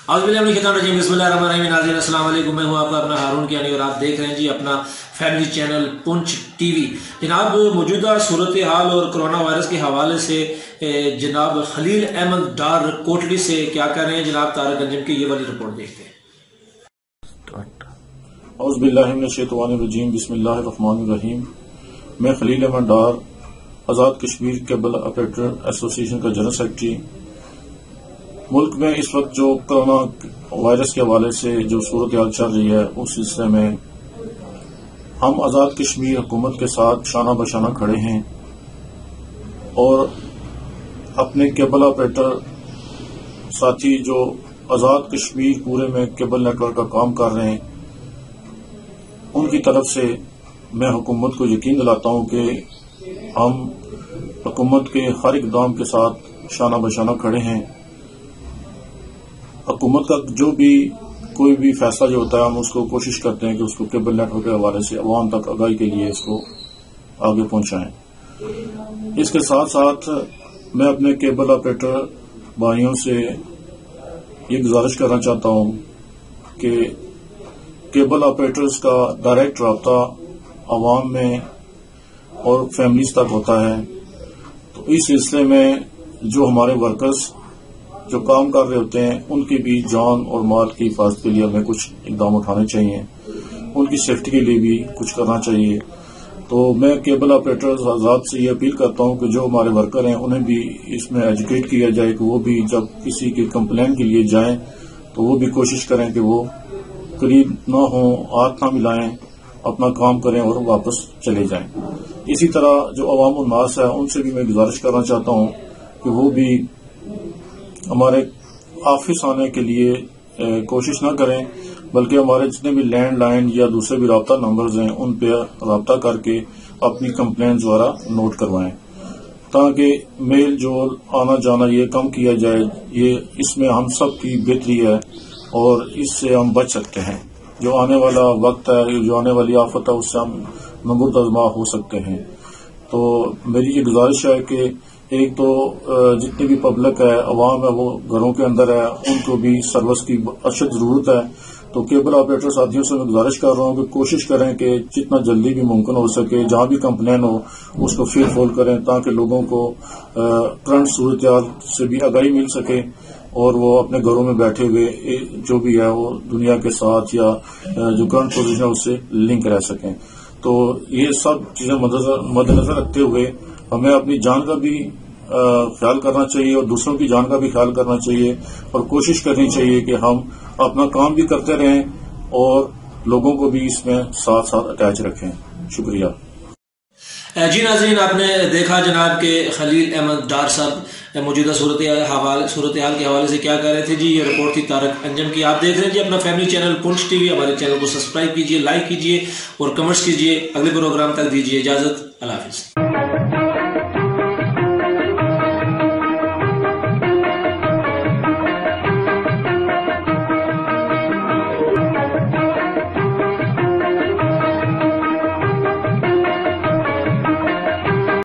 बिस्मिल्लाहिर्रहमानिर्रहीम। नाज़रीन अस्सलाम वालेकुम, मैं हूं आपका अपना हारून कियानी और आप देख रहे हैं जी अपना फैमिली चैनल पुंछ टीवी। जनाब, मौजूदा सूरत हाल और कोरोना वायरस के हवाले से जनाब खलील अहमद डार कोटली से क्या कह रहे हैं जनाब तारक अंजुम की, ये वाली रिपोर्ट देखते हैं। औज़ुबिल्लाहिमिनश्शैतानिर्रजीम, बिस्मिल्लाहिर्रहमानिर्रहीम। मैं Khalil Ahmad Dar, Azad Kashmir cable operator association का जनरल सेक्रेटरी। मुल्क में इस वक्त जो कोरोना वायरस के हवाले से जो सूरत हाल चल रही है, उस सिलसिले में हम आज़ाद कश्मीर हुकूमत के साथ शाना बशाना खड़े हैं और अपने केबल ऑपरेटर साथी जो आज़ाद कश्मीर पूरे में केबल नेटवर्क का काम कर रहे हैं, उनकी तरफ से मैं हुकूमत को यकीन दिलाता हूं कि हम हुकूमत के हर इकदाम के साथ शाना बशाना खड़े हैं। हुकूमत का जो भी कोई भी फैसला जो होता है, हम उसको कोशिश करते हैं कि उसको केबल नेटवर्क के हवाले से अवाम तक आगाही के लिए इसको आगे पहुंचाएं। इसके साथ साथ मैं अपने केबल ऑपरेटर भाइयों से ये गुजारिश करना चाहता हूं कि केबल ऑपरेटर्स का डायरेक्ट राब्ता अवाम में और फैमिलीज तक होता है। तो इस सिलसिले में जो हमारे वर्कर्स जो काम कर रहे होते हैं, उनकी भी जान और माल की हिफाजत के लिए हमें कुछ इकदाम उठाने चाहिए, उनकी सेफ्टी के लिए भी कुछ करना चाहिए। तो मैं केबल ऑपरेटर्स आजाद से ये अपील करता हूं कि जो हमारे वर्कर हैं उन्हें भी इसमें एजुकेट किया जाए कि वो भी जब किसी की कंप्लेन के लिए जाएं तो वो भी कोशिश करें कि वो करीब ना हो, हाथ ना मिलाएं, अपना काम करें और वापस चले जाएं। इसी तरह जो अवाम उन्नास है, उनसे भी मैं गुजारिश करना चाहता हूं कि वो भी हमारे ऑफिस आने के लिए कोशिश न करें, बल्कि हमारे जितने भी लैंड लाइन या दूसरे भी राब्ता नंबर्स हैं, उन पे राब्ता करके अपनी कंप्लेन द्वारा नोट करवाएं, ताकि मेल जोल आना जाना ये कम किया जाए। ये इसमें हम सब की बेहतरी है और इससे हम बच सकते हैं। जो आने वाला वक्त है, जो आने वाली आफत है, उससे हम नबूरदज़मा हो सकते हैं। तो मेरी ये गुजारिश है कि एक तो जितनी भी पब्लिक है, अवाम है, वो घरों के अंदर है, उनको भी सर्विस की अशद जरूरत है। तो केबल ऑपरेटर साथियों से मैं गुजारिश कर रहा हूं कि कोशिश करें कि जितना जल्दी भी मुमकिन हो सके, जहां भी कंप्लेन हो उसको फिर फोल करें, ताकि लोगों को करंट सूरत से भी आगाही मिल सके और वो अपने घरों में बैठे हुए जो भी है वो दुनिया के साथ या जो करंट पोजीशन है उससे लिंक रह सकें। तो ये सब चीजें मद्देनजर रखते हुए हमें अपनी जान का भी ख्याल करना चाहिए और दूसरों की जान का भी ख्याल करना चाहिए और कोशिश करनी चाहिए कि हम अपना काम भी करते रहें और लोगों को भी इसमें साथ साथ अटैच रखें। शुक्रिया जी नाज़रीन, आपने देखा जनाब के खलील अहमद डार साहब मौजूदा सूरत हाल के हवाले से क्या कह रहे थे जी। ये रिपोर्ट थी तारक अंजुम की। आप देख रहे हैं जी अपना फैमिली चैनल पुंछ टीवी। हमारे चैनल को सब्सक्राइब कीजिए, लाइक कीजिए और कमेंट्स कीजिए। अगले प्रोग्राम तक दीजिए इजाजत। अल्लाह हाफिज।